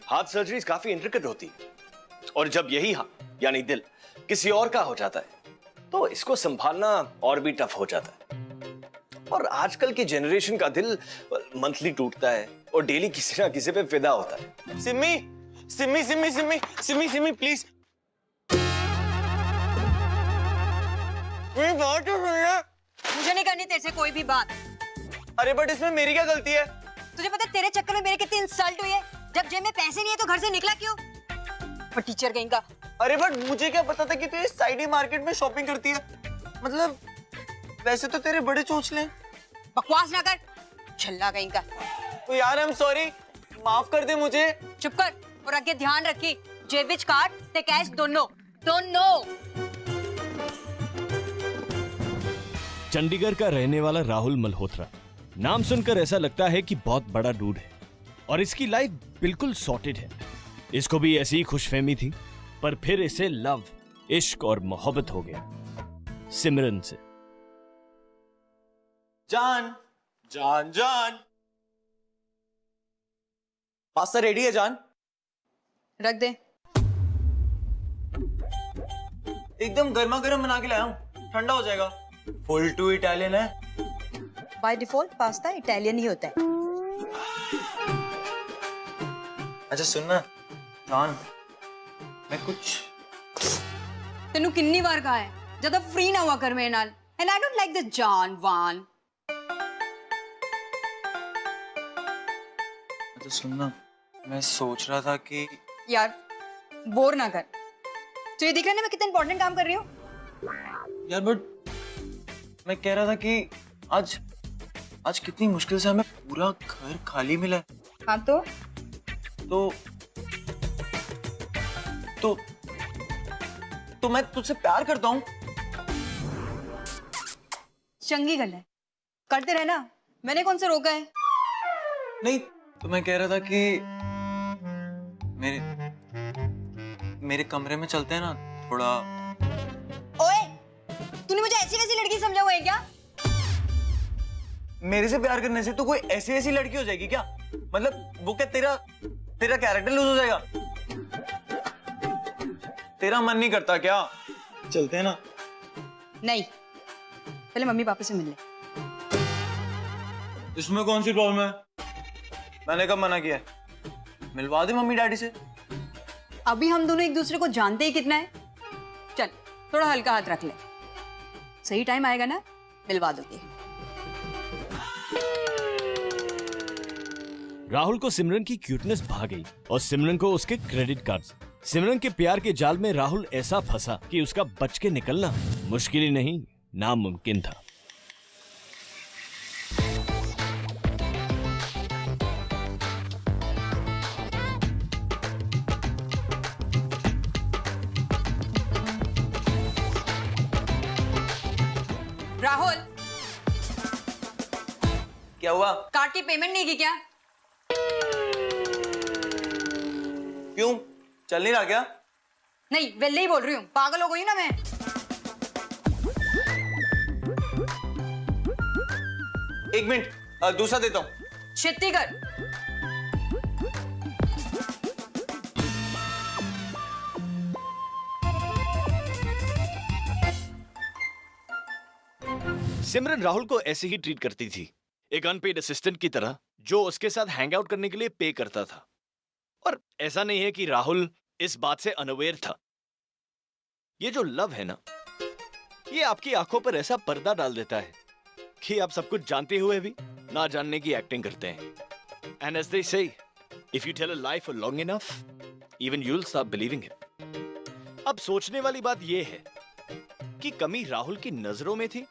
Heart surgeries काफी intricate होती है, और जब यही हार्ट यानी दिल किसी और का हो जाता है तो इसको संभालना और भी टफ हो जाता है। और आजकल की जनरेशन का दिल मंथली टूटता है और डेली किसी ना किसी पे फिदा होता है। सिम्मी सिम्मी सिम्मी सिम्मी सिम्मी सिम्मी प्लीज, मेरी बात तो सुन ले। मुझे नहीं करनी तेरे से कोई भी बात। अरे बट इसमें मेरी क्या गलती है? तुझे पता तेरे चक्कर में मेरे कितनी इंसल्ट हुई है। जब जेब में पैसे नहीं है तो घर से निकला क्यों? पर टीचर कहीं का। अरे बट मुझे क्या पता था कि तू इस साइडी मार्केट में शॉपिंग करती है। मतलब वैसे तो तेरे बड़े चोंचले हैं। बकवास ना कर, छल्ला कहीं का। तो यार आई एम सॉरी, माफ कर दे मुझे। चुप कर और आगे ध्यान रखी, जेब विच कार्ड ते कैश दोनों दोनों। चंडीगढ़ का रहने वाला राहुल मल्होत्रा, नाम सुनकर ऐसा लगता है कि बहुत बड़ा डूड है और इसकी लाइफ बिल्कुल सॉर्टेड है। इसको भी ऐसी ही खुशफहमी थी, पर फिर इसे लव, इश्क और मोहब्बत हो गया सिमरन से। जान जान जान, पास्ता रेडी है जान? रख दे। एकदम गर्मा गर्म बना के लाया हूँ, ठंडा हो जाएगा। फुल टू इटालियन है। बाय डिफॉल्ट पास्ता इटालियन ही होता है। अच्छा सुनना जान, मैं कुछ तेनू कितनी बार कहा है ज्यादा फ्री ना हुआ कर मेरे नाल। And I don't like this जान वान। अच्छा सुनना, मैं सोच रहा था कि यार बोर ना कर। तो ये दिख रहा है ना मैं कितना इंपॉर्टेंट काम कर रही हूँ। यार बट मैं कह रहा था कि आज कितनी मुश्किल से हमें पूरा घर खाली मिला है। हाँ तो मैं तुझसे प्यार करता हूँ। चंगी गल है, करते रहना, मैंने कौन से रोका है। नहीं तो मैं कह रहा था कि मेरे कमरे में चलते हैं ना थोड़ा। ओए, तूने मुझे ऐसी वैसी लड़की समझा हुआ है क्या? मेरे से प्यार करने से तो कोई ऐसी ऐसी लड़की हो जाएगी क्या? मतलब वो क्या तेरा कैरेक्टर लूज हो जाएगा? तेरा मन नहीं करता क्या? चलते हैं ना। नहीं, पहले मम्मी पापा से मिल ले। इसमें कौन सी प्रॉब्लम है? मैंने कब मना किया? मिलवा दे मम्मी डैडी से। अभी हम दोनों एक दूसरे को जानते ही कितना है। चल थोड़ा हल्का हाथ रख ले, सही टाइम आएगा ना मिलवा दूंगी। राहुल को सिमरन की क्यूटनेस भा गई और सिमरन को उसके क्रेडिट कार्ड्स। सिमरन के प्यार के जाल में राहुल ऐसा फंसा कि उसका बच के निकलना मुश्किल ही नहीं, नामुमकिन था। राहुल, क्या हुआ? कार्ड की पेमेंट नहीं की क्या? क्यों, चल नहीं रहा क्या? नहीं, वेले ही बोल रही हूँ, पागल हो गई ना मैं। एक मिनट, दूसरा देता हूँ। छित्ती कर। सिमरन राहुल को ऐसे ही ट्रीट करती थी, एक अनपेड असिस्टेंट की तरह जो उसके साथ हैंग आउट करने के लिए पे करता था। और ऐसा नहीं है कि राहुल इस बात से अनअवेयर था। ये जो लव है ना, ये आपकी आंखों पर ऐसा पर्दा डाल देता है कि आप सब कुछ जानते हुए भी ना जानने की एक्टिंग करते हैं। And as they say, if you tell a lie for long enough, even you will start believing it. अब सोचने वाली बात यह है कि कमी राहुल की नजरों में थी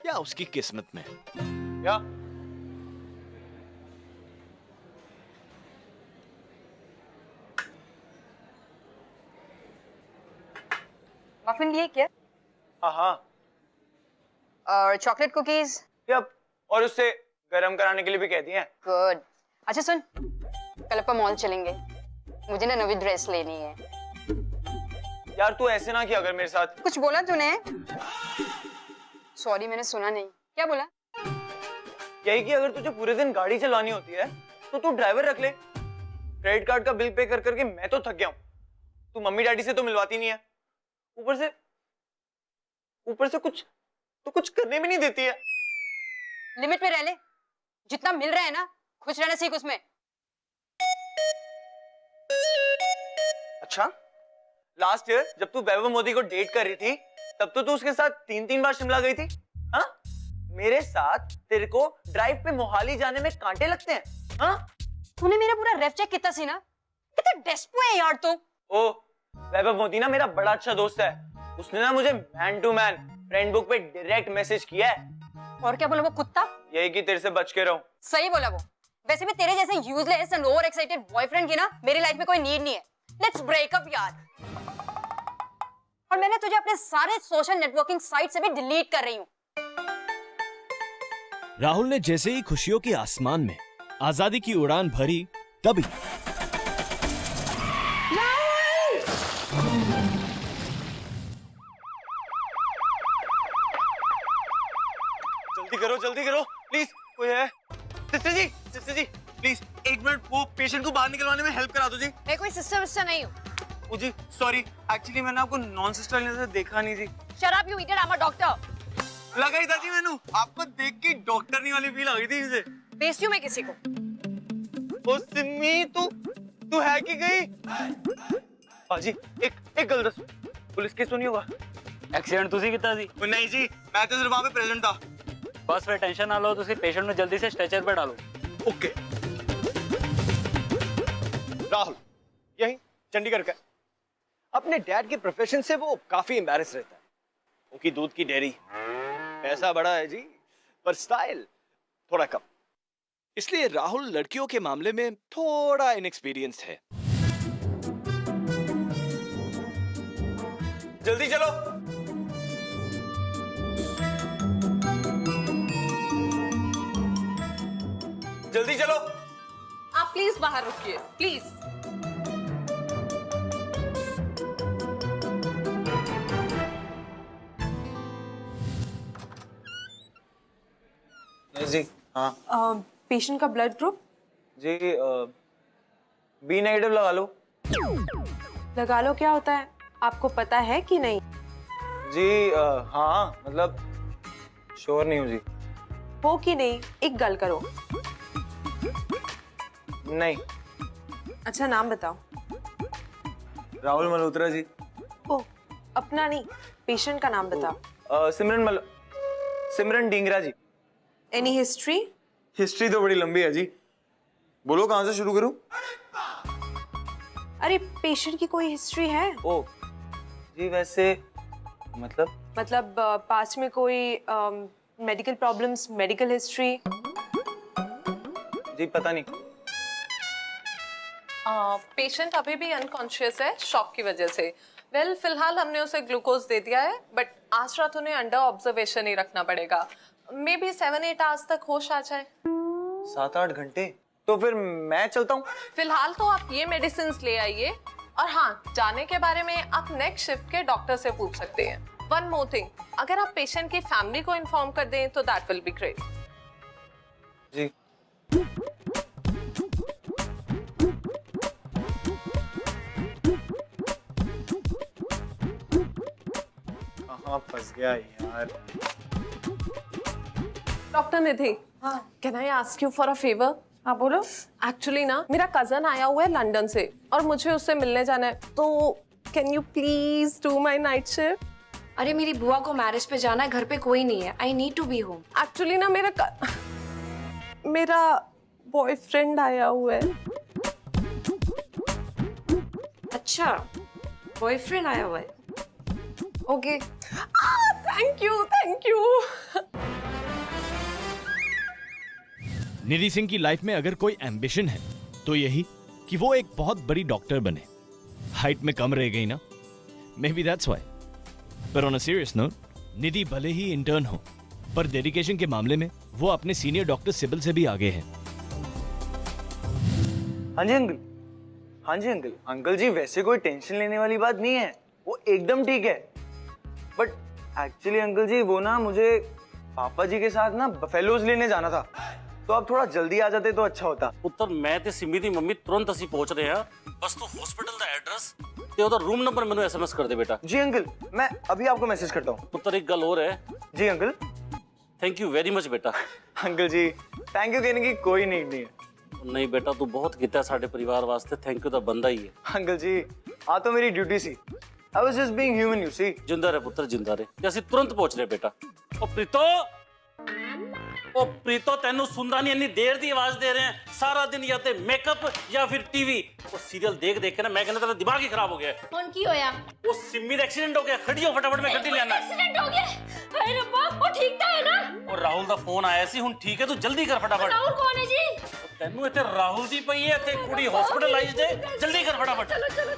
या उसकी किस्मत में। क्या? मफिन लिए क्या? हाँ। और चॉकलेट कुकीज? यप, और उससे गरम कराने के लिए भी कह दिए हैं। गुड। अच्छा सुन, कल अपन मॉल चलेंगे, मुझे ना नवी ड्रेस लेनी है। यार तू ऐसे ना किया अगर मेरे साथ। कुछ बोला तूने? सॉरी मैंने सुना नहीं। क्या बोला? यही कि अगर तुझे पूरे दिन गाड़ी चलानी होती है तो तू ड्राइवर रख ले। क्रेडिट कार्ड का बिल पे कर करके मैं तो थक गया हूँ। तू मम्मी डैडी से तो मिलवाती नहीं है, ऊपर से कुछ करने भी नहीं देती है। लिमिट में रह ले, जितना मिल रहा है ना खुश रहना सीख उसमें। अच्छा, लास्ट ईयर जब तू वैभव मोदी को डेट कर रही थी तब तो तू उसके साथ 3-3 बार शिमला गई थी। हाँ, मेरे साथ तेरे को ड्राइव पे मोहाली जाने में कांटे लगते हैं। हाँ, तूने मेरा पूरा रेफ चेक कितना सी ना, कितना डेस्पो है यार तू। ओ, वैभव मोदी ना मेरा बड़ा अच्छा दोस्त है, उसने ना मुझे man to man friend book पे डायरेक्ट मैसेज किया है। और क्या बोला वो कुत्ता? यही कि तेरे से बच के रहूं। सही बोला वो। वैसे भी तेरे जैसे useless and over excited boyfriend की ना मेरी लाइफ में कोई नीड नहीं है। लेट्स ब्रेक अप यार। और मैंने तुझे अपने सारे सोशल नेटवर्किंग साइट से भी डिलीट कर रही हूँ। राहुल ने जैसे ही खुशियों के आसमान में आजादी की उड़ान भरी, तभी जल्दी करो प्लीज, कोई है? सिस्टर जी प्लीज 1 मिनट, वो पेशेंट को बाहर निकलवाने में हेल्प करा दो जी। मैं कोई सिस्टर विस्टर नहीं हूँ। ओ जी सॉरी, एक्चुअली मैंने आपको नॉन सिस्टर लेने से देखा नहीं जी। Shut up you idiot, I am a doctor. लगा ही था जी मैंने, आपको देख के डॉक्टर नहीं वाली फील आ गई थी मुझे। बेचती हूँ मैं किसी को? ओ सिमी, तू है कि गई? पाजी एक गल दसो, पुलिस केस तो नहीं होगा? एक्सीडेंट ਤੁਸੀਂ ਕੀਤਾ ਸੀ? नहीं जी, मैं तो सिर्फ वहां पे प्रेजेंट था। बस फिर टेंशन ना लो, ਤੁਸੀਂ पेशेंट ਨੂੰ जल्दी से स्ट्रेचर पे डालो। ओके। राहुल यही चंडीगढ़ का। अपने डैड के प्रोफेशन से वो काफी एम्बैरेस रहता है। उनकी दूध की डेयरी, पैसा बड़ा है जी, पर स्टाइल थोड़ा कम। इसलिए राहुल लड़कियों के मामले में थोड़ा इनएक्सपीरियंस्ड है। जल्दी चलो। जल्दी चलो। आप प्लीज बाहर रुकिए, प्लीज। जी हाँ। पेशेंट का ब्लड ग्रुप जी बी नेगेटिव लगा लो। लगा लो, क्या होता है आपको पता है कि नहीं? जी हाँ, मतलब श्योर नहीं हूँ जी। हो कि नहीं, एक गल करो। नहीं। अच्छा नाम बताओ। राहुल मल्होत्रा जी। ओह, अपना नहीं, पेशेंट का नाम बताओ। Simran Dhingra ji. Any history? History तो बड़ी लंबी है जी, बोलो कहाँ से शुरू करूँ? अरे पेशेंट की कोई हिस्ट्री है? ओ जी, वैसे मतलब पास्ट में कोई मेडिकल प्रॉब्लम्स, मेडिकल हिस्ट्री? जी पता नहीं। पेशेंट अभी भी अनकॉन्शियस है शॉक की वजह से। वेल फिलहाल हमने उसे ग्लूकोज दे दिया है, बट आज रात उन्हें अंडर ऑब्जर्वेशन ही रखना पड़ेगा। मे बी 7-8 आवर्स तक होश आ जाए। 7-8 घंटे? तो फिर मैं चलता हूँ। फिलहाल तो आप ये मेडिसिन ले आइए, और हाँ, जाने के बारे में आप नेक्स्ट शिफ्ट के डॉक्टर से पूछ सकते हैं। वन मोर थिंग, अगर आप पेशेंट की फैमिली को इन्फॉर्म कर दें तो दैट विल बी ग्रेट। जी कहाँ फंस गया यार। Doctor Nidhi, can I ask you for a favour? हाँ बोलो। एक्चुअली ना मेरा कजन आया हुआ है लंदन से और मुझे उससे मिलने जाना है, तो can you please do my night shift? अरे मेरी बुआ को मैरिज पे जाना है, घर पे कोई नहीं है। I need to be home. Actually ना मेरा बॉयफ्रेंड आया हुआ है। अच्छा, बॉयफ्रेंड आया हुआ है। Okay. Thank you. Nidhi Singh की लाइफ में अगर कोई एम्बिशन है तो यही कि वो एक बहुत बड़ी डॉक्टर बने। हाइट में कम रह गई ना, मे बी दैट्स व्हाई। पर ऑन अ सीरियस नोट, निधि भले ही इंटर्न हो, पर डेडिकेशन के मामले में वो अपने सीनियर डॉक्टर सिबिल से भी आगे हैं। हाँ जी अंकल। अंकल जी वैसे कोई टेंशन लेने वाली बात नहीं है, वो एकदम ठीक है। बट एक्चुअली अंकल जी वो ना मुझे पापा जी के साथ ना बफेलोज लेने जाना था। तो आप थोड़ा जल्दी आ जाते तो अच्छा होता। ਪੁੱਤਰ ਮੈਂ ਤੇ ਸਿੰਮੀ ਦੀ ਮੰਮੀ ਤੁਰੰਤ ਅਸੀਂ ਪਹੁੰਚ ਰਹੇ ਹਾਂ। ਬਸ ਤੂੰ ਹਸਪੀਟਲ ਦਾ ਐਡਰੈਸ ਤੇ ਉਹਦਾ ਰੂਮ ਨੰਬਰ ਮੈਨੂੰ ਐਸਐਮਐਸ ਕਰ ਦੇ ਬੇਟਾ। जी अंकल, मैं अभी आपको मैसेज करता हूँ। ਪੁੱਤਰ ਇੱਕ ਗੱਲ ਹੋਰ ਹੈ। जी uncle. Thank you very much बेटा। अंकल जी थैंक यू कहने की कोई नीड नहीं है। नहीं बेटा तू बहुत ਕੀਤਾ ਸਾਡੇ ਪਰਿਵਾਰ ਵਾਸਤੇ। ਥੈਂਕ ਯੂ ਦਾ ਬੰਦਾ ਹੀ ਹੈ। अंकल जी हाँ तो मेरी ड्यूटी सी। I was just being human, you see। ਜਿੰਦਾ ਰਹਿ ਪੁੱਤਰ ਜਿੰਦਾ ਰਹਿ। ਤੇ ਅਸੀਂ ਤੁਰੰਤ ਪਹੁੰਚ ਰਹੇ ਬੇਟਾ। ਉਹ ਪ੍ਰੀਤੋ, ਉਹ ਪ੍ਰੀਤੋ ਤੈਨੂੰ ਸੁਣਦਾ ਨਹੀਂ, ਇੰਨੀ ਦੇਰ ਦੀ ਆਵਾਜ਼ ਦੇ ਰਹੇ हैं ਸਾਰਾ ਦਿਨ ਜਾਂ ਤੇ ਮੇਕਅਪ ਜਾਂ ਫਿਰ ਟੀਵੀ। ਉਹ ਸੀਰੀਅਲ ਦੇਖ ਦੇਖ ਕੇ ਨਾ ਮੈਂ ਕਹਿੰਦਾ ਤੇਰਾ ਦਿਮਾਗ ਹੀ ਖਰਾਬ ਹੋ ਗਿਆ। कौन की होया? ਉਹ ਸਿੰਮੀ ਦਾ ਐਕਸੀਡੈਂਟ ਹੋ ਗਿਆ। ਖੜੀ ਹੋ ਫਟਾਫਟ, ਮੈਂ ਗੱਡੀ ਲਿਆਣਾ। एक्सीडेंट हो गया? हाय रब्बा, वो ठीक था है ना? ਉਹ ਰਾਹੁਲ ਦਾ ਫੋਨ ਆਇਆ ਸੀ, ਹੁਣ ਠੀਕ ਹੈ, ਤੂੰ ਜਲਦੀ ਕਰ ਫਟਾਫਟ। राहुल कौन है जी? ਤੈਨੂੰ ਇੱਥੇ ਰਾਹੁਲ ਦੀ ਪਈ ਹੈ, ਇੱਥੇ ਕੁੜੀ ਹਸਪੀਟਲਾਈਜ਼ਡ ਹੈ, ਜਲਦੀ ਕਰ ਫਟਾਫਟ। चलो चलो।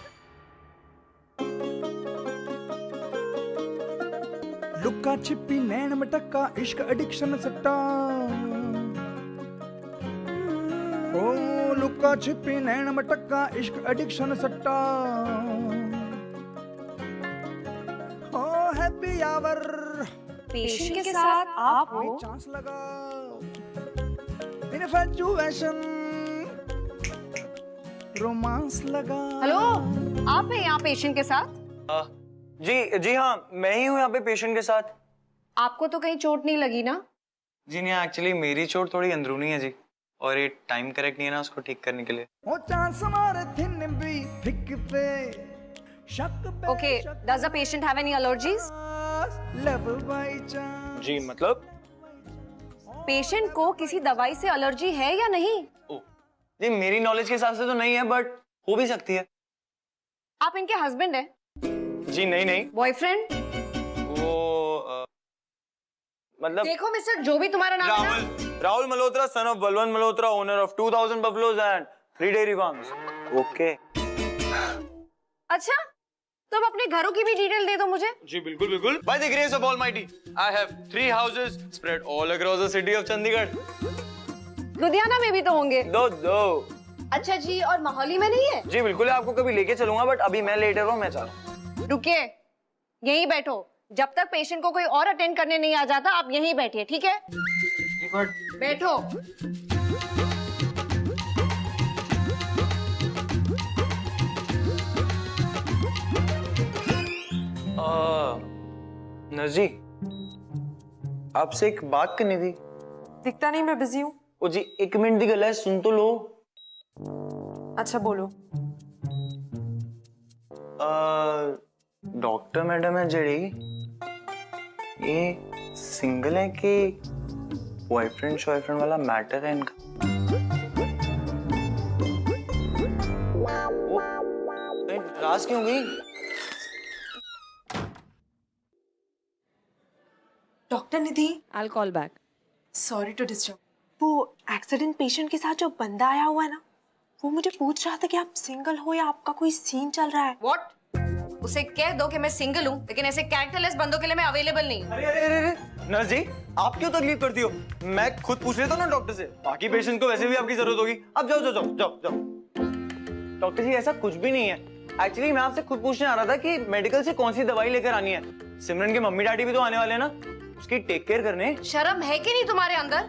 लुक्का छिपी नैन मटक्का इश्क एडिक्शन सट्टा। ओ लुक्का छिपी नैन मटक्का इश्क एडिक्शन सट्टा। ओ हैप्पी आवर पेशेंट के साथ आप हो? चांस लगा इन्फैचुएशन रोमांस लगा। हेलो, आप हैं यहाँ पेशेंट के साथ? जी हाँ मैं ही हूँ यहाँ पे पेशेंट के साथ। आपको तो कहीं चोट नहीं लगी ना? जी नहीं, एक्चुअली मेरी चोट थोड़ी अंदरूनी है जी, और ये टाइम करेक्ट नहीं है ना उसको ठीक करने के लिए। ओ चांस मारे थिन भी थिक पे शक पे Okay, does the patient have any allergies? Love by chance. जी मतलब? पेशेंट को किसी दवाई से एलर्जी है या नहीं? जी मेरी नॉलेज के हिसाब से तो नहीं है, बट हो भी सकती है। आप इनके हस्बैंड है? जी नहीं। बॉयफ्रेंड? वो मतलब देखो मिस्टर, जो भी तुम्हारा नाम है ना, Rahul Malhotra, son of Balwant Malhotra, owner of 2000 buffaloes and 3 dairy farms. Okay. अच्छा तो अब अपने घरों की भी डिटेल दे दो मुझे। जी बिल्कुल बिल्कुल। By the grace of Almighty, I have 3 houses spread all across the city of Chandigarh. Ludhiana में भी तो होंगे। दो। अच्छा जी, और मोहाली में नहीं है? जी बिल्कुल, आपको कभी लेके चलूंगा, बट अभी मैं लेट हूँ, मैं चाह रहा हूँ। रुकिए, यहीं बैठो। जब तक पेशेंट को कोई और अटेंड करने नहीं आ जाता आप यहीं बैठिए, ठीक है? बैठो। नर्स जी, आपसे एक बात करनी थी। दिखता नहीं, मैं बिजी हूँ। ओ जी 1 मिनट दी गल है, सुन तो लो। अच्छा बोलो। डॉक्टर मैडम है जड़ी, ये सिंगल है कि बॉयफ्रेंड शॉयफ्रेंड वाला मैटर है इनका? वो नाराज क्यों गई? Doctor Nidhi, I'll call back. Sorry to disturb. वो एक्सीडेंट पेशेंट के साथ जो बंदा आया हुआ है ना, वो मुझे पूछ रहा था कि आप सिंगल हो या आपका कोई सीन चल रहा है। What? उसे कह दो कि मैं सिंगल हूँ, लेकिन ऐसे कैरेक्टरलेस बंदों के लिए मैं अवेलेबल नहीं हूँ। अरे नर्स जी, आप क्यों तकलीफ करती हो? मैं खुद पूछ लेता हूँ ना डॉक्टर से। बाकी पेशेंट को वैसे भी आपकी जरूरत होगी। अब जाओ। डॉक्टर जी ऐसा कुछ भी नहीं है। एक्चुअली मैं आपसे खुद पूछने आ रहा था कि मेडिकल से कौन सी दवाई लेकर आनी है। सिमरन के मम्मी डैडी भी तो आने वाले हैं ना, उसकी टेक केयर करने। शर्म है कि नहीं तुम्हारे अंदर?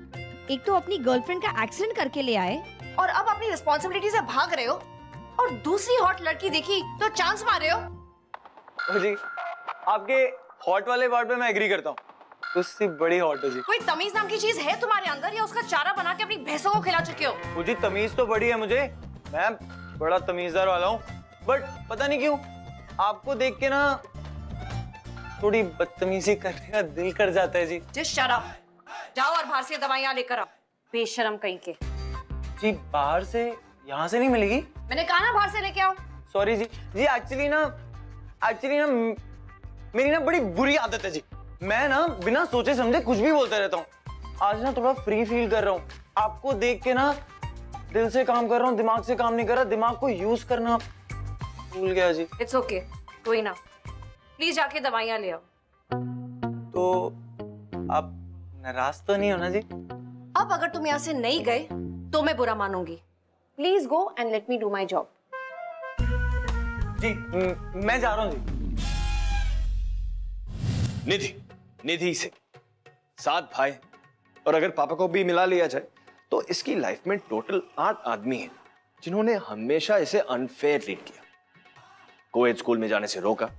एक तो अपनी गर्लफ्रेंड का एक्सीडेंट करके ले आए और अब अपनी रिस्पॉन्सिबिलिटी से भाग रहे हो, और दूसरी हॉट लड़की देखी तो चांस मार रहे हो। जी आपके हॉट वाले पार्ट पे मैं एग्री करता हूँ, उससे बड़ी हॉट है जी। कोई तमीज नाम की चीज है तुम्हारे अंदर, या उसका चारा बना के अपनी भैंसों को खिला चुके हो? मुझे तमीज तो बड़ी है, मुझे, मैं बड़ा तमीजदार वाला हूँ, बट पता नहीं क्यों आपको देख के ना थोड़ी बदतमीजी करने का दिल कर जाता है जी। Just shut up. जाओ और बाहर से दवाइयाँ लेकर आओ, बेशरम कहीं के। जी बाहर से, यहाँ से नहीं मिलेगी? मैंने कहा ना बाहर से लेके आओ। सॉरी जी। जी एक्चुअली ना मेरी ना बड़ी बुरी आदत है जी। मैं ना बिना सोचे समझे कुछ भी बोलता रहता हूँ। आज ना थोड़ा फ्री फील कर रहा हूँ, आपको देख के ना दिल से काम कर रहा हूँ, दिमाग से काम नहीं कर रहा। दिमाग को यूज करना भूल गया जी। It's okay, कोई ना। प्लीज जाके दवाइयाँ ले आओ। तो आप नाराज तो नहीं हो ना जी? अब अगर तुम यहाँ से नहीं गए तो मैं बुरा मानूंगी। Please go and let me do my job. जी मैं जा रहा हूँ जी। निधि से 7 भाई, और अगर पापा को भी मिला लिया जाए तो इसकी लाइफ में टोटल 8 आदमी हैं जिन्होंने हमेशा इसे अनफेयर ट्रीट किया। कोएड स्कूल में जाने से रोका,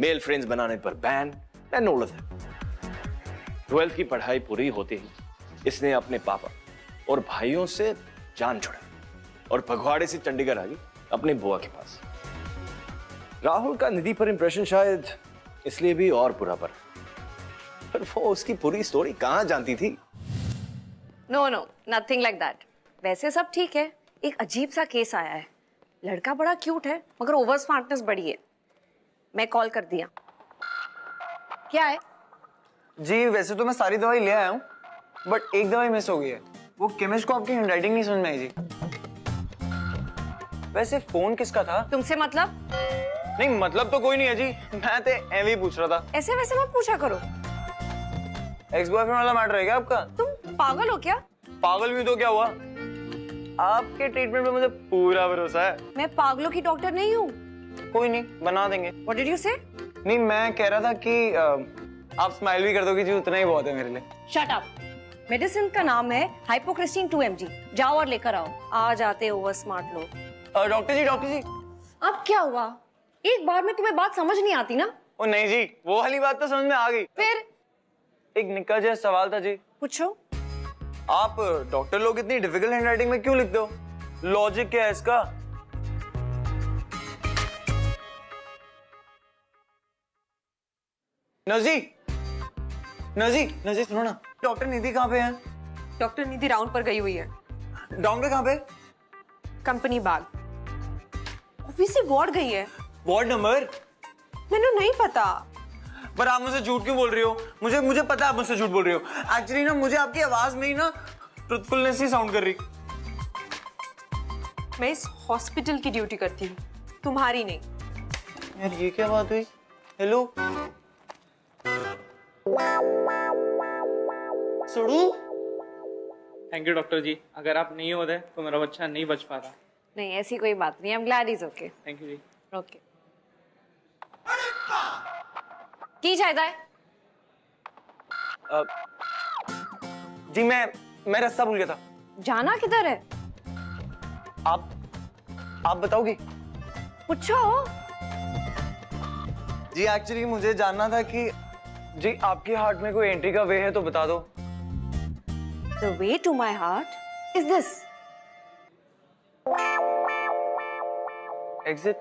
मेल फ्रेंड्स बनाने पर ban and all of that. 12th की पढ़ाई पूरी होते ही इसने अपने पापा और भाइयों से जान छोड़ा और भगवाड़े से चंडीगढ़ आ गई अपने बुआ के पास। राहुल का निधि पर इंप्रेशन शायद इसलिए भी और बुरा पड़ा, पर वो उसकी पूरी स्टोरी कहां जानती थी। No no, nothing like that. वैसे सब ठीक है। एक अजीब सा केस आया है। लड़का बड़ा क्यूट है मगर ओवर स्मार्टनेस बड़ी है। मैं कॉल कर दिया। क्या है? जी वैसे तो मैं सारी दवाई ले आया हूँ, बट एक दवाई मिस हो गई है। वो केमिस्ट को आपकी हैंडराइटिंग नहीं समझ में आई जी। वैसे फोन किसका था? तुमसे मतलब? नहीं मतलब तो कोई नहीं है जी, मैं तो एवे ही पूछ रहा था। ऐसे वैसे मत पूछा करो। एक्स बॉयफ्रेंड वाला मैटर है क्या आपका? तुम पागल हो क्या? पागल भी तो क्या हुआ, आपके ट्रीटमेंट पे मुझे पूरा भरोसा है। मैं पागलों की डॉक्टर नहीं हूँ। कोई नहीं, बना देंगे। What did you say? नहीं मैं कह रहा था कि आप स्माइल भी कर दोगे जी, उतना ही बहुत है मेरे लिए। Shut up. मेडिसिन का नाम है हाइपोक्रिस्टीन 2 mg। जाओ और लेकर आओ। आ जाते ओवर स्मार्ट लोग। डॉक्टर जी अब क्या हुआ? एक बार में तुम्हें बात समझ नहीं आती ना? ओ नहीं जी, वो वाली बात तो समझ में आ गई। फिर एक निक्का जैसा सवाल था जी। पूछो। आप डॉक्टर लोग इतनी डिफिकल्ट हैंडराइटिंग में क्यों लिखते हो? लॉजिक क्या है इसका? नजी सुनो ना, डॉक्टर निधि कहाँ पे है? डॉक्टर निधि राउंड पर गई हुई है। डॉक्टर कहाँ पे? कंपनी बाग। ऑब्वियसली वार्ड गई है। Ward number? मैंने नहीं पता। पर आप मुझसे झूठ क्यों बोल रही हो? मुझे पता है आप मुझसे झूठ बोल रही हो। एक्चुअली ना मुझे आपकी आवाज में ही ना ट्रुथफुलनेस ही साउंड कर रही। मैं इस हॉस्पिटल की ड्यूटी करती हूँ, तुम्हारी नहीं। यार ये क्या बात हुई? हेलो सुडू। थैंक यू डॉक्टर जी, अगर आप नहीं होते तो मेरा बच्चा नहीं बच पाता। नहीं ऐसी कोई बात नहीं। I am glad is okay. Thank you जी। ओके। की चाहता है? जी मैं रास्ता भूल गया था। जाना किधर है? आप बताओगे? पूछो। जी एक्चुअली मुझे जानना था कि जी आपके हार्ट में कोई एंट्री का वे है तो बता दो। The way to my heart is this. Exit?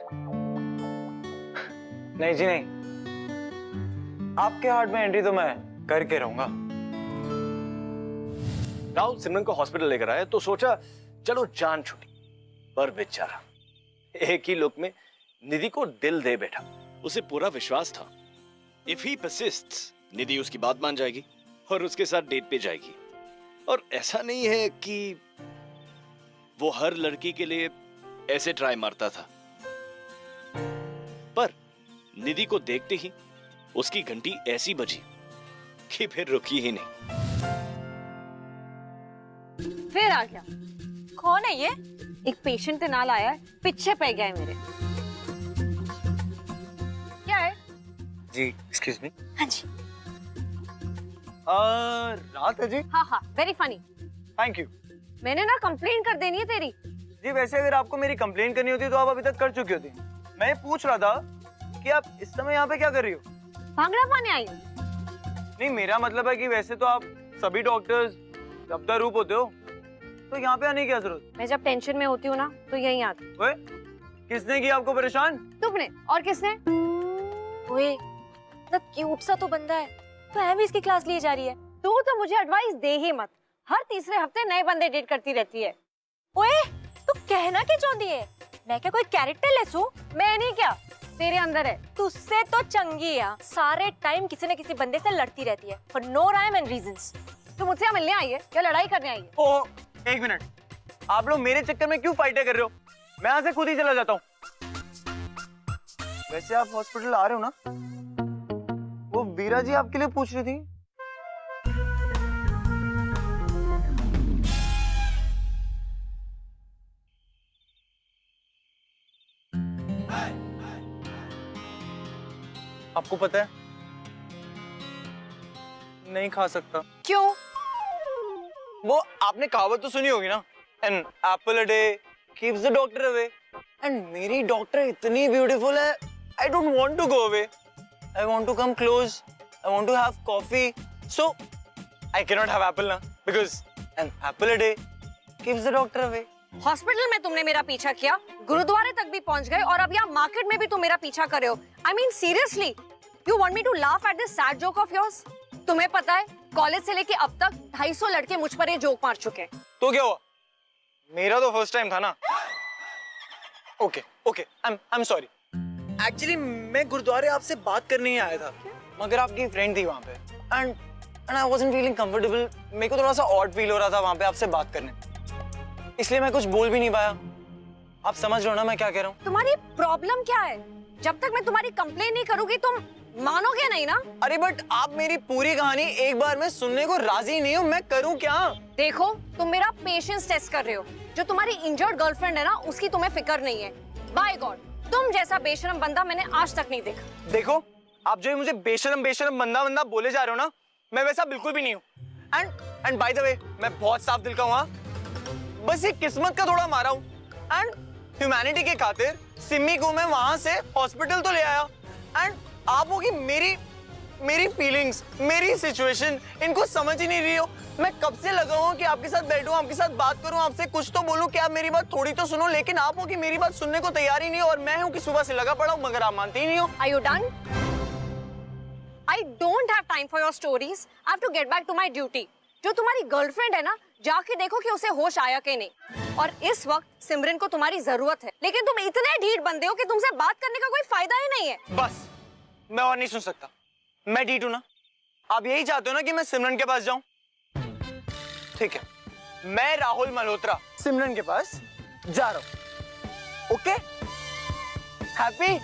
नहीं जी नहीं, आपके हार्ट में एंट्री तो मैं करके रहूंगा। राहुल सिमरन को हॉस्पिटल लेकर आया तो सोचा चलो जान छुटी, पर बेचारा एक ही लुक में निधि को दिल दे बैठा। उसे पूरा विश्वास था इफ ही persists, निधि उसकी बात मान जाएगी और उसके साथ डेट पे जाएगी। और ऐसा नहीं है कि वो हर लड़की के लिए ऐसे ट्राई मारता था, पर निधि को देखते ही उसकी घंटी ऐसी बजी कि फिर रुकी ही नहीं। फिर आ गया। कौन है ये? एक पेशेंट के नाल आया है, पीछे पै गया है मेरे। क्या है? जी एक्सक्यूज मी। हाँ जी। रात है जी। हाँ वेरी फनी। Thank you. मैंने ना कंप्लेन कर देनी है तेरी। जी वैसे अगर आपको मेरी कंप्लेन करनी होती तो आप अभी तक कर चुकी होती। मैं पूछ रहा था कि आप इस समय यहाँ पे क्या कर रही हो? भांगड़ा पाने आई हूँ। नहीं मेरा मतलब है कि वैसे तो आप सभी डॉक्टर्स जब्ता रूप होते हो, तो यहाँ पे आने की क्या जरूरत? मैं जब टेंशन में होती हूँ ना तो यहीं आती। ओए, किसने किया आपको परेशान? तुमने। और किसने? ओए, इतना क्यूट सा तो बंदा है, तो है भी इसकी क्लास ली जा रही है। तू तो मुझे एडवाइस दे ही मत। हर तीसरे हफ्ते नए बंदे डेट करती रहती है। ओए, तू कहना क्या चाहती है? मैं क्या कोई कैरेक्टर लेस हूँ? मैं नहीं, क्या तेरे अंदर है। तुझसे तो चंगी है, सारे टाइम किसी न किसी बंदे से लड़ती रहती है for no rhyme and reasons. तू मुझसे मिलने आई है या लड़ाई करने आई है? ओ एक मिनट, आप लोग मेरे चक्कर में क्यों फाइटें कर रहे हो? मैं यहाँ से खुद ही चला जाता हूँ। वैसे आप हॉस्पिटल आ रहे हो ना? वो वीरा जी आपके लिए पूछ रही थी। आपको पता है नहीं खा सकता। क्यों? वो आपने कहावत तो सुनी होगी ना, an apple a day keeps the doctor away. And मेरी डॉक्टर इतनी ब्यूटीफुल है, I don't want to go away, I want to come close, I want to have coffee, so I can not have apple ना, because an apple a day keeps the doctor away. Hospital में तुमने मेरा पीछा किया, गुरुद्वारे तक भी पहुंच गए, और अब यहाँ मार्केट में भी तुम मेरा पीछा कर रहे हो। I mean seriously, you want me to laugh at this sad joke of yours? तुम्हें पता है कॉलेज से लेके अब तक 250 लड़के मुझ पर ये जोक मार चुके हैं। तो क्या हुआ, मेरा तो फर्स्ट टाइम था ना। Okay okay, I am sorry. Actually मैं गुरुद्वारे आपसे बात करने ही आया था, मगर आपकी फ्रेंड थी वहां पे, and I wasn't feeling comfortable. मेरे को थोड़ा सा ऑड फील हो रहा था वहां पे आपसे बात करने, इसलिए मैं कुछ बोल भी नहीं पाया। आप समझ रहे हो ना मैं क्या कह रहा हूँ? तुम्हारी प्रॉब्लम क्या है? जब तक मैं तुम्हारी कंप्लेन नहीं करूंगी तुम मानोगे नहीं ना? अरे बट आप मेरी पूरी कहानी एक बार में सुनने को राजी नहीं हो, मैं करूं क्या? देखो, तुम मेरा पेशेंस टेस्ट कर रहे हो। जो तुम्हारी इंजर्ड गर्लफ्रेंड है ना, उसकी तुम्हें फिक्र नहीं है। बाय गॉड, तुम जैसा बेशरम बंदा मैंने आज तक नहीं देखा। देखो, आप जो मुझे बेशरम बेशरम बंदा बोले जा रहे हो ना, मैं वैसा बिल्कुल भी नहीं हूँ। एंड बाय द वे, मैं बहुत साफ दिल का हूँ, बस ये किस्मत का थोड़ा मारा हूँ। एंड ह्यूमैनिटी के खातिर सिमी को मैं वहां से हॉस्पिटल तो ले आया, एंड आप होगी मेरी फीलिंग्स, मेरी सिचुएशन इनको समझ ही नहीं रही हो। मैं कब से लगा हूं कि आपके साथ बैठूं, आपके साथ बात करूं, आपसे कुछ तो बोलूं कि आप मेरी बात थोड़ी तो सुनो, लेकिन आप हो कि मेरी बात सुनने को तैयार ही नहीं हो, और मैं हूं कि सुबह से लगा पड़ा हूं मगर आप मानते ही नहीं हो। Are you done? I don't have time for your stories. I have to get back to my duty. जो तुम्हारी गर्लफ्रेंड है ना, जाके देखो कि उसे होश आया कि नहीं। और इस वक्त सिमरन को तुम्हारी जरूरत है, लेकिन तुम इतने ढीठ बंदे हो कि तुमसे बात करने का कोई फायदा ही नहीं है। बस, मैं और नहीं सुन सकता। मैं ढीठ हूं ना? आप यही चाहते हो ना कि मैं सिमरन के पास जाऊं? ठीक है, मैं राहुल मल्होत्रा सिमरन के पास जा रहा हूं। ओके? हैप्पी?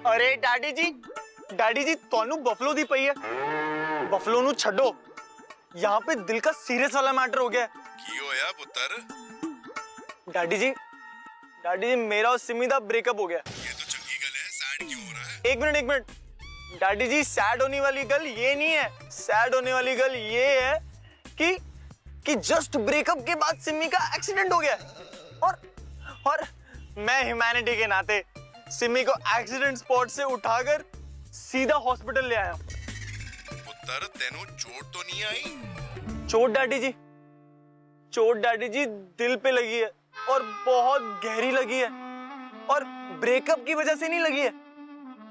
अरे डैडी जी ਤੁਹਾਨੂੰ बफलो दी पई है। बफलो नु छड्डो, यहाँ पे दिल का सीरियस वाला मैटर हो गया। की होया पुत्र? डैडी जी मेरा और सिमी दा ब्रेकअप हो गया। ये तो चंगी गल है, सैड क्यों हो रहा है? एक मिनट डैडी जी, सैड होने वाली गल ये नहीं है। सैड होने वाली गल ये है कि जस्ट ब्रेकअप के बाद सिमी का एक्सीडेंट हो गया, और मैं ह्यूमैनिटी के नाते सिमी को एक्सीडेंट स्पॉट से उठाकर सीधा हॉस्पिटल ले आया। पुत्र तेनू चोट तो नहीं आई? चोट डैडी जी दिल पे लगी है, और बहुत गहरी लगी है, और ब्रेकअप की वजह से नहीं लगी है।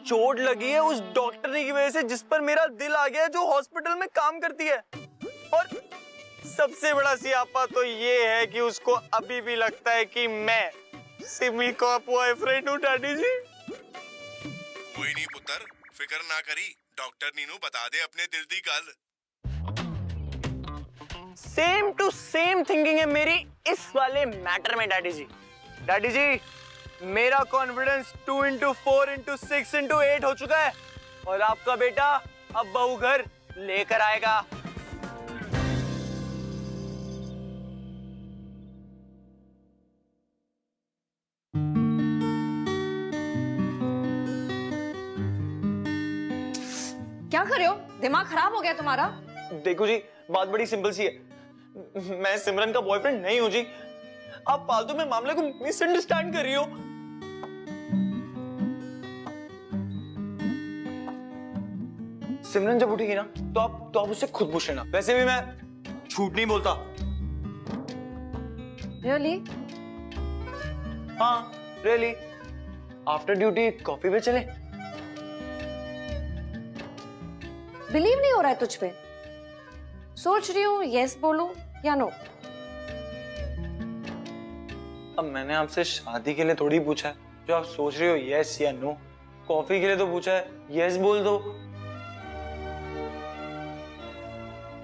चोट लगी है उस डॉक्टरनी की वजह से जिस पर मेरा दिल आ गया, जो हॉस्पिटल में काम करती है। और सबसे बड़ा सियापा तो ये है कि उसको अभी भी लगता है कि मैं सिमी का बॉयफ्रेंड हूँ। डैडी जी कोई नहीं पुत्र, फिक्र ना करी, डॉक्टर नीनू बता दे अपने दिल दी गल। सेम टू सेम थिंकिंग है मेरी इस वाले मैटर में। डैडी जी मेरा कॉन्फिडेंस 2 into 4 into 6 into 8 हो चुका है, और आपका बेटा अब बहू घर लेकर आएगा। क्या कर रहे हो? दिमाग खराब हो गया तुम्हारा? देखो जी, बात बड़ी सिंपल सी है, मैं सिमरन का बॉयफ्रेंड नहीं हूं जी। आप फालतू में मामले को मिसअंडरस्टैंड कर रही हो। सिमरन जब उठेगी ना, तो आप उससे खुद पूछ लेना। वैसे भी मैं झूठ नहीं बोलता। Really? हाँ, रियली। आफ्टर ड्यूटी कॉफी पे चले? बिलीव नहीं हो रहा है तुझ पे। सोच रही हूँ यस बोलूं या नो। अब मैंने आपसे शादी के लिए थोड़ी पूछा है, जो आप सोच रहे हो यस या नो। कॉफी के लिए तो पूछा है, यस बोल दो।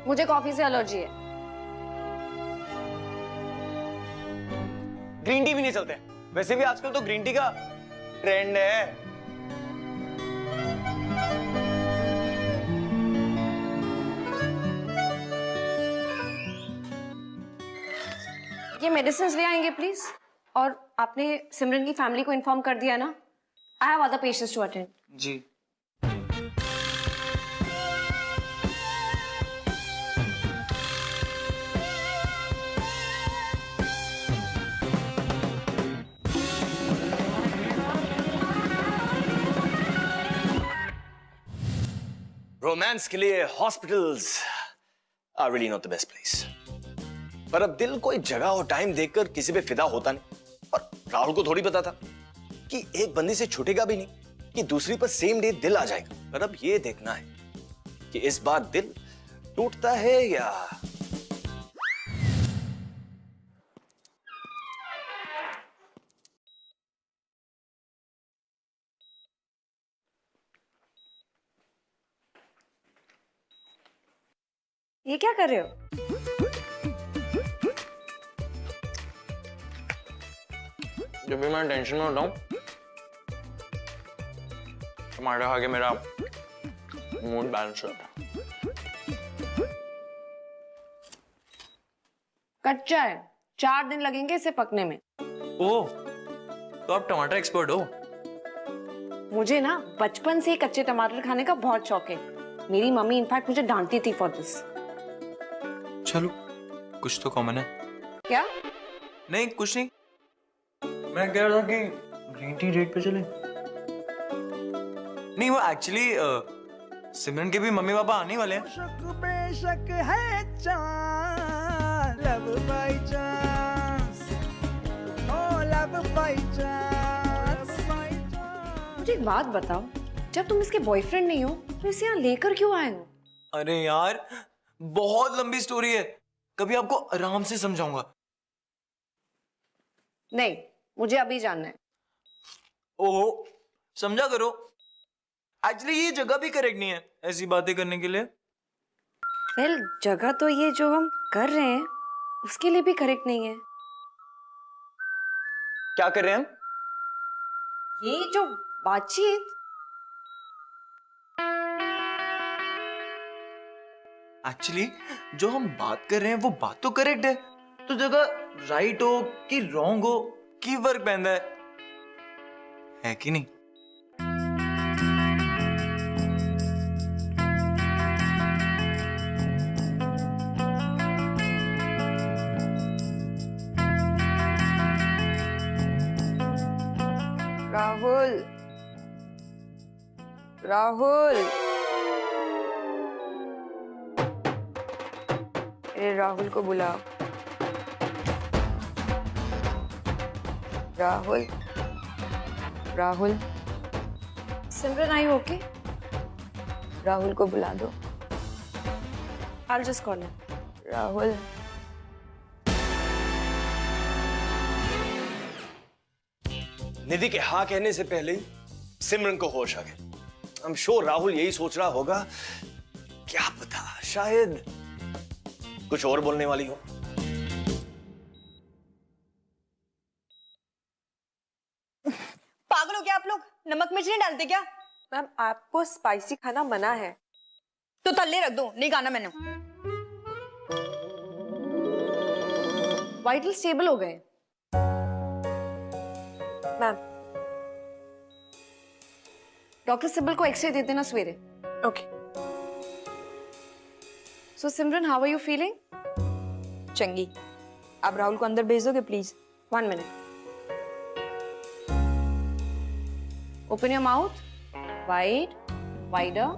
मुझे कॉफी से एलर्जी है। ग्रीन टी भी नहीं चलते। वैसे भी आजकल तो ग्रीन टी का ट्रेंड है। ये मेडिसिन ले आएंगे प्लीज। और आपने सिमरन की फैमिली को इन्फॉर्म कर दिया ना? I have other patients to attend. जी. रोमांस के लिए hospitals are really not the best place. पर अब दिल कोई जगह और टाइम देखकर किसी पे फिदा होता नहीं, और राहुल को थोड़ी पता था कि एक बंदी से छूटेगा भी नहीं कि दूसरी पर सेम डे दिल आ जाएगा। पर अब ये देखना है कि इस बार दिल टूटता है या ये क्या कर रहे हो? जब भी मैं टेंशन में होता हूँ टमाटर खा के मेरा मूड बैलेंस होता है। कच्चा है, 4 दिन लगेंगे इसे पकने में। ओह, तो आप टमाटर एक्सपर्ट हो? मुझे ना बचपन से ही कच्चे टमाटर खाने का बहुत शौक है। मेरी मम्मी इनफैक्ट मुझे डांटती थी फॉर दिस। चलो, कुछ तो कॉमन है। क्या? नहीं, कुछ नहीं। मैं कह रहा था कि ग्रीन टी डेट पे चले। नहीं, वो एक्चुअली सिमरन के भी मम्मी पापा आने वाले हैं। शक बेशक है chance, love by chance, oh love by chance. मुझे एक बात बताओ, जब तुम इसके बॉयफ्रेंड नहीं हो तो इसे यहाँ लेकर क्यों आए हो? अरे यार, बहुत लंबी स्टोरी है, कभी आपको आराम से समझाऊंगा। नहीं, मुझे अभी जानना है। ओहो, समझा करो। एक्चुअली ये जगह भी करेक्ट नहीं है ऐसी बातें करने के लिए। वेल, जगह तो ये जो हम कर रहे हैं उसके लिए भी करेक्ट नहीं है। क्या कर रहे हैं हम? ये जो बातचीत। एक्चुअली जो हम बात कर रहे हैं वो बात तो करेक्ट है, तो जगह राइट हो कि रॉन्ग हो की फर्क पैंदा है कि नहीं? राहुल, राहुल, अरे राहुल को बुलाओ। राहुल, राहुल, सिमरन, आई ओके? राहुल को बुला दो। I'll just call him. Rahul, निधि के हाँ कहने से पहले ही सिमरन को होश आ गया। I'm sure राहुल यही सोच रहा होगा, क्या पता शायद कुछ और बोलने वाली हो। पागल हो क्या आप लोग? नमक मिर्च नहीं डालते क्या? मैम आपको स्पाइसी खाना मना है। तो तल्ले रख दो, नहीं खाना मैंने। वाइटल स्टेबल हो गए। मैम, डॉक्टर सिबल को एक्सरे दे देना सवेरे। Okay. So Simran, how are you feeling? चंगी, आप राहुल को अंदर भेज दोगे please? 1 minute. Open your mouth. Wide, wider.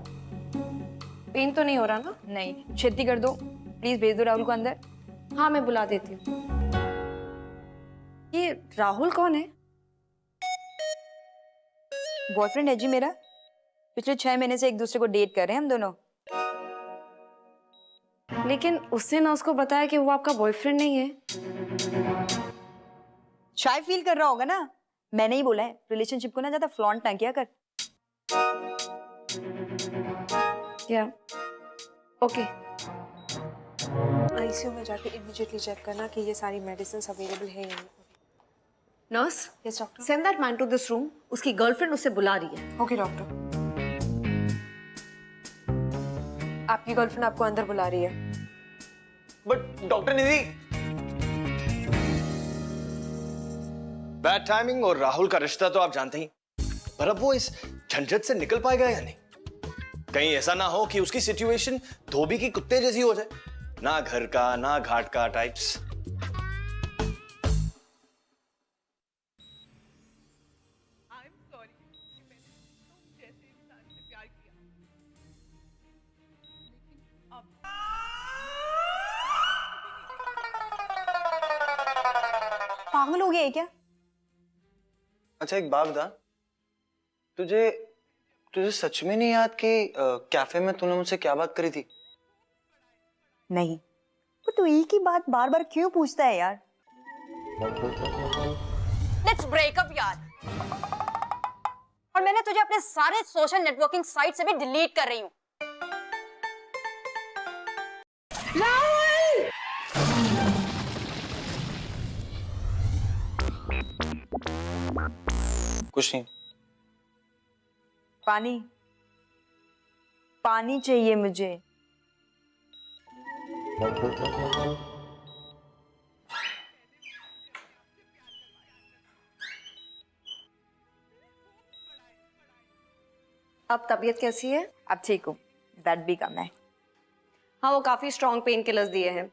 Pain तो नहीं हो रहा ना? नहीं, छेती कर दो प्लीज, भेज दो राहुल को अंदर। हाँ, मैं बुला देती हूँ। ये राहुल कौन है? बॉयफ्रेंड है जी मेरा। पिछले 6 महीने से एक दूसरे को डेट कर रहे हैं हम दोनों। लेकिन उसने ना उसको बताया कि वो आपका बॉयफ्रेंड नहीं है। शायद फील कर रहा होगा ना, मैंने ही बोला है रिलेशनशिप को ना ज्यादा फ्लॉन्ट ना किया कर। क्या? ओके। आईसीयू में जाके इमीडिएटली चेक करना कि ये सारी मेडिसिन अवेलेबल है या नहीं। Nurse, yes doctor. Send that man to this room. उसकी गर्लफ्रेंड उसे बुला रही है। Okay doctor. आपकी गर्लफ्रेंड आपको अंदर बुला रही है। But doctor Nidhi. Bad timing और राहुल का रिश्ता तो आप जानते ही, पर अब वो इस झंझट से निकल पाएगा या नहीं? कहीं ऐसा ना हो कि उसकी सिचुएशन धोबी की कुत्ते जैसी हो जाए, ना घर का ना घाट का टाइप्स। पागल हो गया है क्या? अच्छा एक बात बता, तुझे सच में नहीं याद कि कैफे में तूने मुझसे क्या बात करी थी? नहीं, पर तू एक ही बात बार बार क्यों पूछता है यार? लेट्स ब्रेक अप यार। और मैंने तुझे अपने सारे सोशल नेटवर्किंग साइट से भी डिलीट कर रही हूँ। कुछ नहीं। पानी, पानी चाहिए मुझे। अब तबीयत कैसी है? अब ठीक हूँ, दर्द भी कम है। हाँ, वो काफी स्ट्रॉन्ग पेन किलर्स दिए हैं।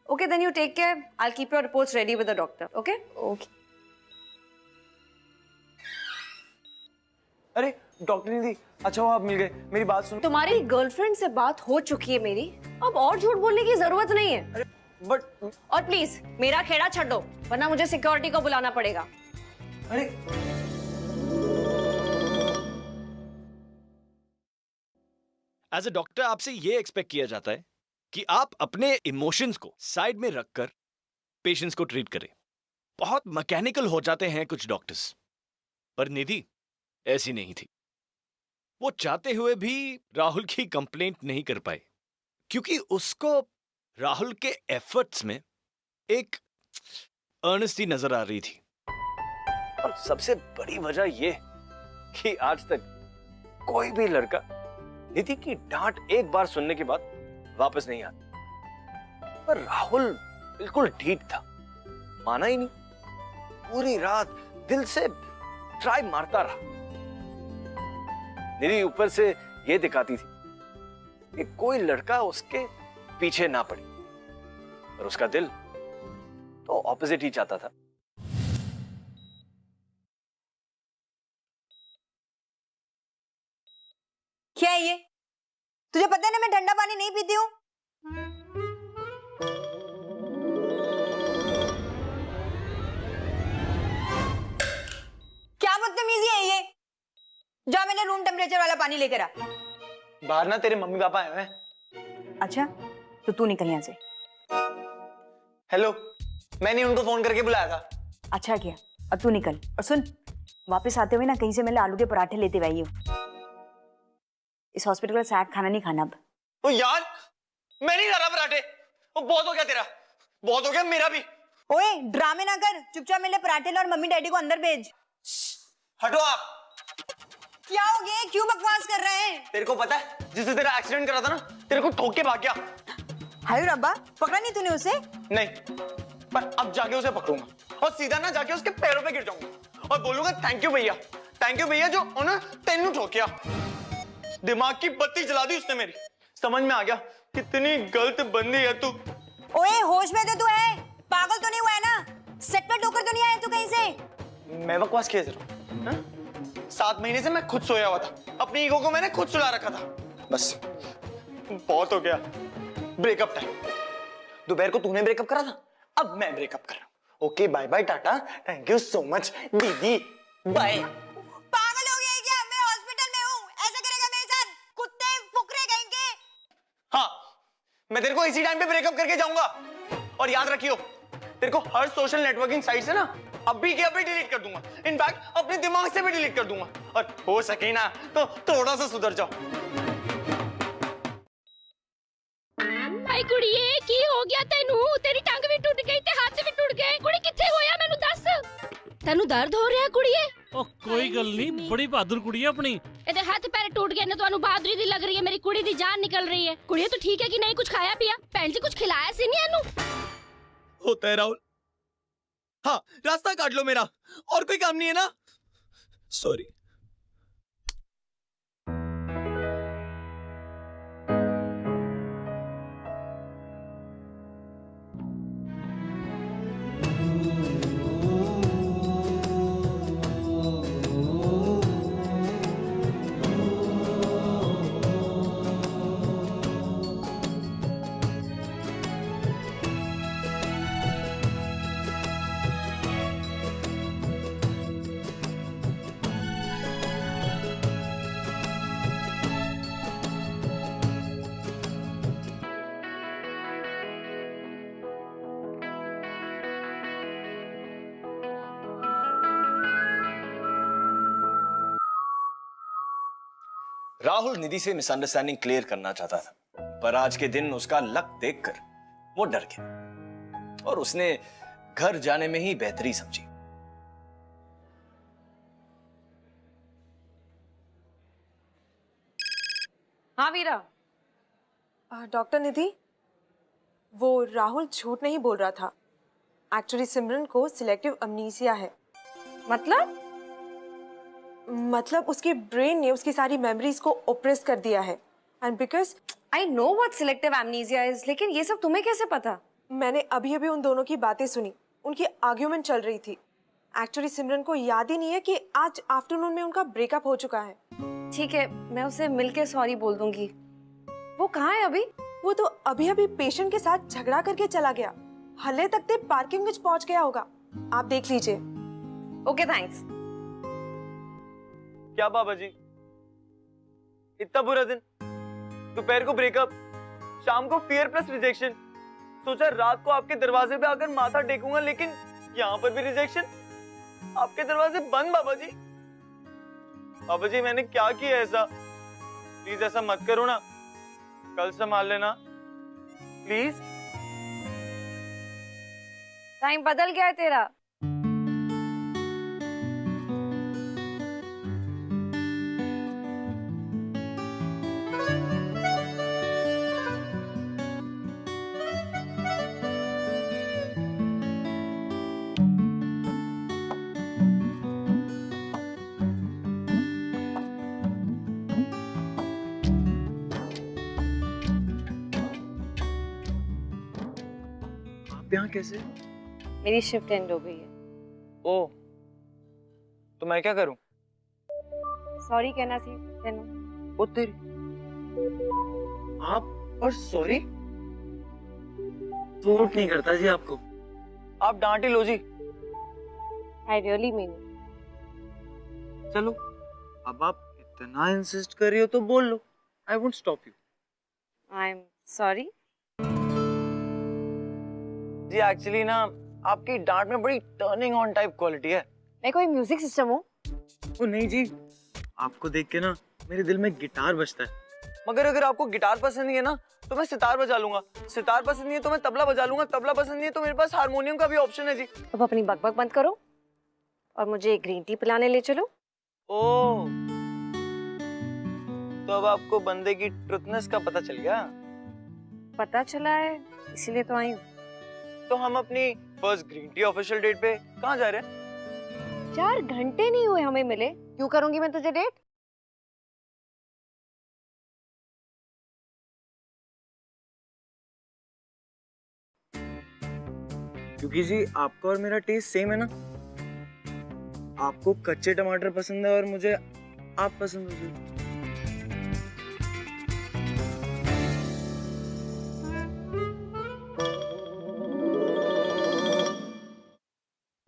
Okay then you take care. I will keep your reports ready with the doctor. Okay okay. अरे डॉक्टर ने दी। अच्छा वो आप मिल गए। मेरी बात सुनो। तुम्हारी गर्लफ्रेंड से बात हो चुकी है मेरी, अब और झूठ बोलने की जरूरत नहीं है। अरे बट और प्लीज मेरा खेड़ा छੱਡ दो, वरना मुझे सिक्योरिटी को बुलाना पड़ेगा। अरे एज अ डॉक्टर आपसे ये एक्सपेक्ट किया जाता है कि आप अपने इमोशंस को साइड में रखकर पेशेंट्स को ट्रीट करें। बहुत मैकेनिकल हो जाते हैं कुछ डॉक्टर्स, पर निधि ऐसी नहीं थी। वो चाहते हुए भी राहुल की कंप्लेंट नहीं कर पाए, क्योंकि उसको राहुल के एफर्ट्स में एक अर्नेस्टी नजर आ रही थी। और सबसे बड़ी वजह यह कि आज तक कोई भी लड़का निधि की डांट एक बार सुनने के बाद वापस नहीं आता, पर राहुल बिल्कुल ढीठ था, माना ही नहीं। पूरी रात दिल से ट्राई मारता रहा। निधि ऊपर से यह दिखाती थी कि कोई लड़का उसके पीछे ना पड़े, पर उसका दिल तो ऑपोजिट ही चाहता था। क्या है ये? तुझे पता है ना मैं ठंडा पानी नहीं पीती हूँ। क्या बदतमीजी है ये? जा मैंने रूम टेम्परेचर वाला पानी लेकर आ। बाहर ना तेरे मम्मी पापा आए हैं। अच्छा तो तू निकल यहाँ से। हेलो, मैंने उनको फोन करके बुलाया था। अच्छा किया, अब तू निकल। और सुन, वापस आते हुए ना कहीं से मैंने आलू के पराठे लेते हुए आई हूँ। इस हॉस्पिटल का सैड खाना नहीं खाना अब। ओ यार, मैं नहीं खा रहा पराठे। वो बहुत हो गया तेरा, बहुत हो गया मेरा भी। ओए ड्रामे ना कर, चुपचाप मेरे पराठे ला और मम्मी डैडी को अंदर भेज। हटो आप। क्या हो गया? क्यों बकवास कर रहे हैं? तेरे को पता है जिससे तेरा एक्सीडेंट करा था ना, तेरे को ठोक के भाग गया। हाय रब्बा, पकड़ा नहीं तूने उसे? नहीं, पर अब जाके उसे पकड़ूंगा और सीधा ना जाके उसके पैरों पे गिर जाऊंगा और बोलूंगा थैंक यू भैया जो उन्होंने तेनू ठोकिया। दिमाग की बत्ती जला दी उसने मेरी। समझ में आ गया कितनी गलत बंदी है तू। ओए होश में तो तू है, पागल तो नहीं हुआ है ना? सेट पे ठोकर तो नहीं आया तू कहीं से? मैं बकवास किया जरा। 7 महीने से मैं खुद सोया हुआ था, अपनी ईगो को मैंने खुद सुला रखा था। बस बहुत हो गया। Breakup time. दोपहर को तूने ब्रेकअप करा था, अब मैं ब्रेकअप कर रहा हूँ। Okay bye bye tata, thank you so much दीदी, बाय। पागल हो गया है क्या? मैं हॉस्पिटल में हूँ, ऐसा करेगा मेरे साथ? कुत्ते फुकरे कहेंगे। हाँ, मैं तेरे को इसी टाइम पे ब्रेकअप करके जाऊंगा। और याद रखियो, तेरे को हर सोशल नेटवर्किंग साइट से ना अभी के अभी डिलीट कर दूंगा। इनफैक्ट अपने दिमाग से भी डिलीट कर दूंगा। और हो सके ना तो थोड़ा सा सुधर जाओ। आई कुड़िए की हो गया तेनू? तेरी टंग भी टूट गई ते हाथ भी टूट गए। कुड़ी किथे होया मेनू दस। तेनू दर्द हो रहा कुड़िए? ओ कोई गल नहीं, बड़ी बहादुर कुड़ी है अपनी। एदे हाथ पैर टूट गए ने, तो बहादुरी दी लग रही है। मेरी कुड़ी दी जान निकल रही है। कुड़िए तो ठीक है कि नहीं? कुछ खाया पिया? भैन जी कुछ खिलाया सी नहीं एनू? होता है राहुल। हाँ, रास्ता काट लो मेरा, और कोई काम नहीं है ना? सॉरी। राहुल निधि से मिसअंडरस्टैंडिंग क्लियर करना चाहता था, पर आज के दिन उसका लक देखकर वो डर गया और उसने घर जाने में ही बेहतरी समझी। हाँ वीरा। डॉक्टर निधि, वो राहुल झूठ नहीं बोल रहा था। एक्चुअली सिमरन को सिलेक्टिव अमनीसिया है। मतलब उसके ब्रेन ने उसकी सारी मेमोरीज को ओप्रेस कर दिया है। And because I know what selective amnesia is, लेकिन ये सब तुम्हें कैसे पता? मैंने अभी अभी उन दोनों की बातें सुनी, उनकी आर्ग्यूमेंट चल रही थी। एक्चुअली सिमरन को याद ही नहीं है कि आज आफ्टरनून में उनका ब्रेकअप हो चुका है। ठीक है, मैं उसे मिलके सॉरी बोल दूंगी। वो कहाँ है अभी? वो तो अभी अभी पेशेंट के साथ झगड़ा करके चला गया। हल्ले तक ते पार्किंग में पहुंच गया होगा, आप देख लीजिए। Okay thanks. क्या बाबा जी, इतना बुरा दिन, दोपहर को ब्रेकअप, शाम को फियर प्लस रिजेक्शन। सोचा रात को आपके दरवाजे पे आकर माथा टेकूंगा, लेकिन यहाँ पर भी रिजेक्शन। आपके दरवाजे बंद बाबा जी। बाबा जी मैंने क्या किया ऐसा? प्लीज ऐसा मत करो ना, कल संभाल लेना प्लीज। टाइम बदल गया है तेरा। यहाँ कैसे? मेरी शिफ्ट एंड हो गई है। ओ, तो मैं क्या करूं? सॉरी कहना सी तेनू। ओ तेरी, आप और सॉरी? सूट नहीं करता जी आपको, आप डांट ही लो जी। I really mean. चलो, अब आप इतना इंसिस्ट कर रही हो तो बोल लो, I won't stop you. I am sorry. जी एक्चुअली ना आपकी डांट में बड़ी टर्निंग ऑन टाइप क्वालिटी है। मैं कोई म्यूजिक सिस्टम हूँ? ओ नहीं जी, आपको देख के ना मेरे दिल में गिटार बजता है। मगर अगर आपको गिटार पसंद नहीं है ना तो मैं सितार बजा लूंगा, सितार पसंद नहीं है तो मैं तबला बजा लूंगा, तबला पसंद नहीं है तो मेरे पास हारमोनियम का भी ऑप्शन है जी। अब अपनी बकबक बंद करो और मुझे ग्रीन टी पिलाने ले चलो। ओह, तो अब आपको बंदे की ट्रुथनेस का पता चल गया? पता चला है, इसीलिए तो आई हूँ। तो हम अपनी first green tea official date पे कहाँ जा रहे हैं? 4 घंटे नहीं हुए हमें मिले, क्यों करूंगी मैं तुझे डेट? क्योंकि जी आपका और मेरा टेस्ट सेम है ना। आपको कच्चे टमाटर पसंद है और मुझे आप पसंद हो जी।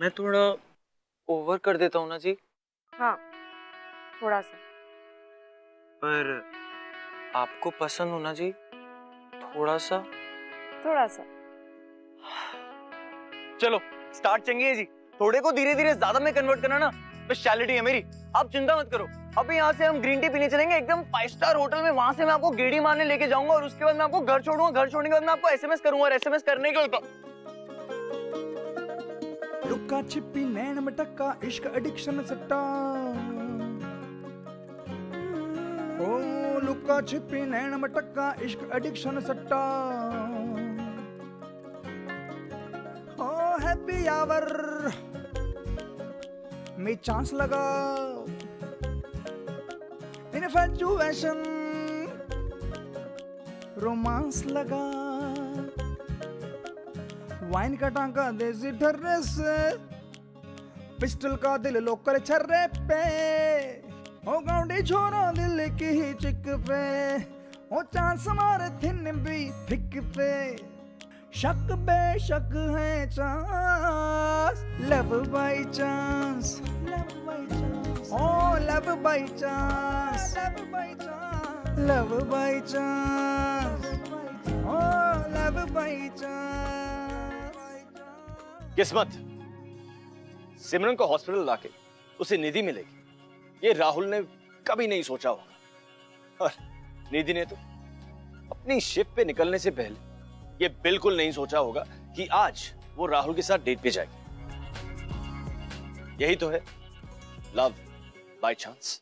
मैं थोड़ा ओवर कर देता हूँ ना जी? हाँ, थोड़ा सा। पर आपको पसंद हो ना जी? थोड़ा सा? थोड़ा सा। चलो स्टार्ट चंगी जी। थोड़े को धीरे धीरे ज्यादा में कन्वर्ट करना ना स्पेशलिटी है मेरी। आप चिंता मत करो, अभी यहाँ से हम ग्रीन टी पीने चलेंगे एकदम 5 स्टार होटल में। वहां से मैं आपको गेड़ी मारने लेके जाऊंगा और उसके बाद मैं आपको घर छोड़ूंगा। घर छोड़ने के बाद मैं आपको एसएमएस करूंगा और एसएमएस करने के बाद लुक्का छिपी नैन मटक्का इश्क एडिक्शन सट्टा। ओ लुक्का छिपी नैन मटक्का इश्क एडिक्शन सट्टा। ओ हैप्पी आवर में चांस लगा इन्फैचुएशन रोमांस लगा, वाइन का टांका देसी ठर्रे से, पिस्टल का दिल लोकल छर्रे पे, ओ गाउंडी छोरा दिल की ही चिक पे, ओ चांस मारे थिन भी थिक पे, शक बेशक है chance, love by chance, oh love by chance, love by chance, oh love by chance. किस्मत, सिमरन को हॉस्पिटल लाके उसे निधि मिलेगी, ये राहुल ने कभी नहीं सोचा होगा। और निधि ने तो अपनी शिफ्ट पे निकलने से पहले ये बिल्कुल नहीं सोचा होगा कि आज वो राहुल के साथ डेट पे जाएगी। यही तो है लव बाय चांस।